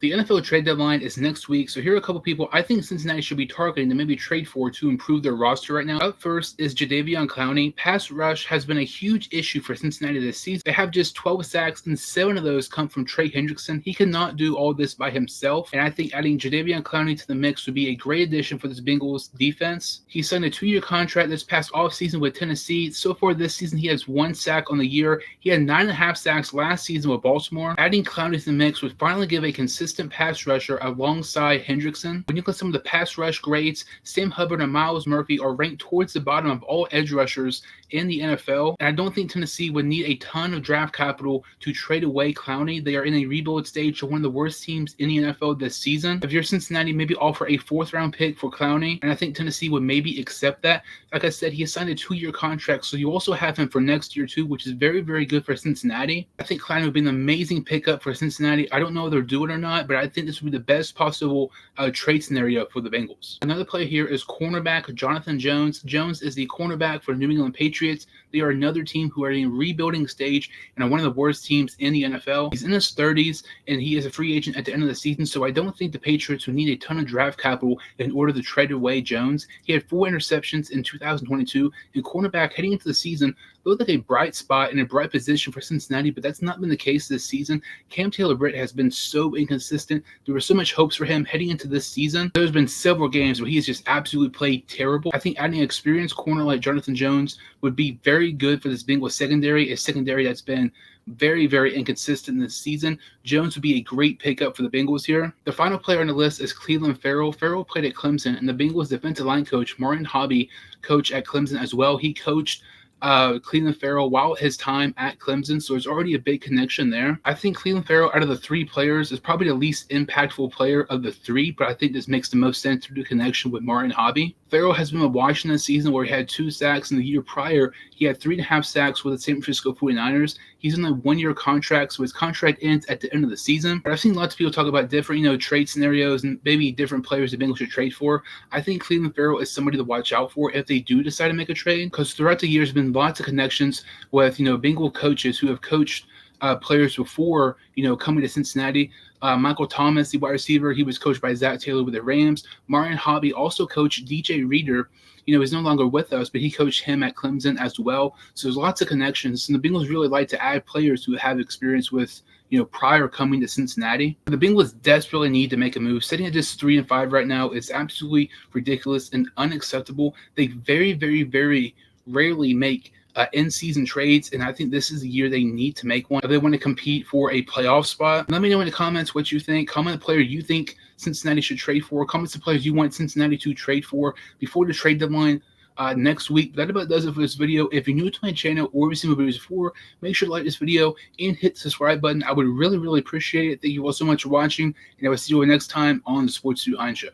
The NFL trade deadline is next week, so here are a couple people I think Cincinnati should be targeting to maybe trade for to improve their roster right now. Up first is Jadeveon Clowney. Pass rush has been a huge issue for Cincinnati this season. They have just 12 sacks, and 7 of those come from Trey Hendrickson. He cannot do all this by himself, and I think adding Jadeveon Clowney to the mix would be a great addition for this Bengals defense. He signed a 2-year contract this past offseason with Tennessee. So far this season, he has 1 sack on the year. He had 9.5 sacks last season with Baltimore. Adding Clowney to the mix would finally give a consistent pass rusher alongside Hendrickson. When you look at some of the pass rush grades, Sam Hubbard and Myles Murphy are ranked towards the bottom of all edge rushers in the NFL, and I don't think Tennessee would need a ton of draft capital to trade away Clowney. They are in a rebuild stage, one of the worst teams in the NFL this season. If you're Cincinnati, maybe offer a 4th-round pick for Clowney, and I think Tennessee would maybe accept that. Like I said, he has signed a 2-year contract, so you also have him for next year too, which is very, very good for Cincinnati. I think Clowney would be an amazing pickup for Cincinnati. I don't know if they're doing it or not, but I think this would be the best possible trade scenario for the Bengals. Another player here is cornerback Jonathan Jones. Jones is the cornerback for the New England Patriots. They are another team who are in a rebuilding stage and are one of the worst teams in the NFL. He's in his 30s, and he is a free agent at the end of the season, so I don't think the Patriots would need a ton of draft capital in order to trade away Jones. He had 4 interceptions in 2022, and cornerback heading into the season looked like a bright spot and a bright position for Cincinnati, but that's not been the case this season. Cam Taylor-Britt has been so inconsistent. There were so much hopes for him heading into this season. There's been several games where he has just absolutely played terrible. I think adding an experienced corner like Jonathan Jones would be very good for this Bengals secondary, a secondary that's been very, very inconsistent this season. Jones would be a great pickup for the Bengals here. The final player on the list is Clelin Ferrell. Ferrell played at Clemson, and the Bengals defensive line coach, Martin Hobby, coached at Clemson as well. He coached Clelin Ferrell while his time at Clemson, so there's already a big connection there. I think Clelin Ferrell, out of the 3 players, is probably the least impactful player of the 3, but I think this makes the most sense through the connection with Martin Hobby. Ferrell has been with Washington this season, where he had 2 sacks, and the year prior he had 3.5 sacks with the San Francisco 49ers. He's on a 1-year contract, so his contract ends at the end of the season. But I've seen lots of people talk about different, trade scenarios and maybe different players the Bengals should trade for. I think Clelin Ferrell is somebody to watch out for if they do decide to make a trade, because throughout the years there's been lots of connections with Bengal coaches who have coached players before coming to Cincinnati. Michael Thomas, the wide receiver, he was coached by Zach Taylor with the Rams. Martin Hobby also coached DJ Reader. He's no longer with us, but he coached him at Clemson as well. So there's lots of connections, and the Bengals really like to add players who have experience with prior coming to Cincinnati. The Bengals desperately need to make a move. Sitting at just 3-5 right now is absolutely ridiculous and unacceptable. They very, very, very rarely make in-season trades, and I think this is the year they need to make one if they want to compete for a playoff spot. Let me know in the comments what you think. Comment the player you think Cincinnati should trade for. Comment the players you want Cincinnati to trade for before the trade deadline next week. That about does it for this video. If you're new to my channel or have seen my videos before, make sure to like this video and hit the subscribe button. I would really, really appreciate it. Thank you all so much for watching, and I will see you next time on the Sports Suit Iron Show.